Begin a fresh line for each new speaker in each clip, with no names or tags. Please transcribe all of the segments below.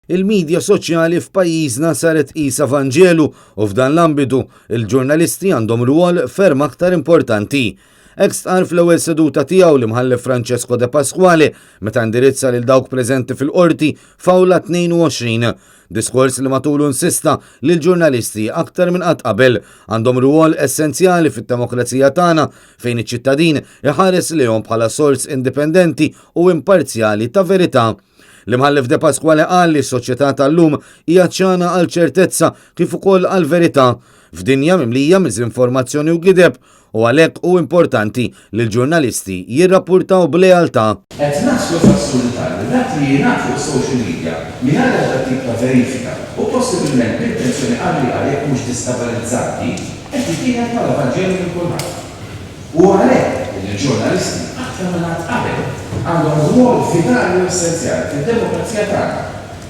Il-medja soċjali f'pajjiżna saret qisha Vanġelu u f'dan l-ambitu il-ġurnalisti għandhom rwol ferm aktar importanti. Hekk stqar fl-ewwel seduta tiegħu l-imħallef Francesco De Pasquale meta indirizza lil dawk preżenti fil-qorti f'awla 22. Diskors li matulu insista li l-ġurnalisti aktar minn qatt qabel għandhom rwol essenzjali fit-demokrazija tagħna fejn iċ-ċittadin iħares lihom bħala sors indipendenti u imparzjali ta' verità. L-imħallef De Pasquale qal li s-soċjetà tal-lum hija ċana għal ċertezza kif ukoll għal verità f'dinja mimlija miżinformazzjoni u gideb u għalhekk hu importanti li l-ġurnalisti jirrappurtaw b'lealtà.
Qed naslu f'assuralità li dak li jingħad fuq social media mingħajr dak tip ta' verifika u possibilment b'intenzjoni qarrieqa jekk mhux distabilizzanti qed jitkien bħala Vanġelu minn kulħadd. U għalhekk il-ġurnalisti aktar minn qatt qabel għandhom rwol vitali u essenzjali fid-demokrazija tagħna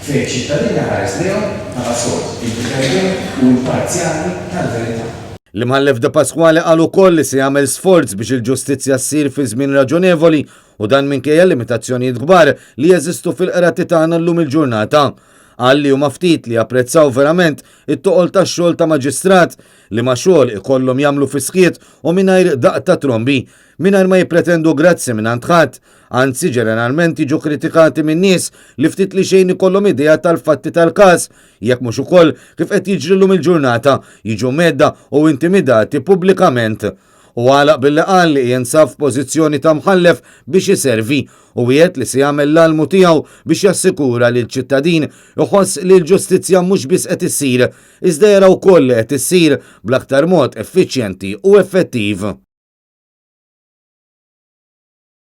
fejn ċittadini ħares lehom bħala sors indipendenti u imparzjali tal-verità.
L-imħallef De Pasquale qal ukoll li se jagħmel sforz biex il-ġustizzja ssir fi żmien raġonevoli u dan minkejja limitazzjonijiet kbar li jeżistu fil-qrati tagħna llum il-ġurnata. Qal li huma ftit li apprezzaw verament it-toqol tax-xogħol ta' maġistrat li ma' xogħol ikollhom jagħmlu fisqiet u mingħajr daqq ta' trombi, mingħajr ma jippretendu grazzi minn ħadd, anzi ġeneralment jiġu kritikati minn nies li ftit li xejn ikollhom idea tal-fatti tal-każ, jekk mhux ukoll kif qed jiġri llum il-ġurnata jiġu medda u intimidati pubblikament. U għalaq billi qal li jinsab f'pożizzjoni ta' mħallef biex iservi u jgħid li se jagħmel l-almu tiegħu biex jassikura li l-ċittadin iħoss li l-ġustizzja mhux biss qed issir, iżda jara wkoll li qed issir bl-aktar mod effiċjenti u effettiv.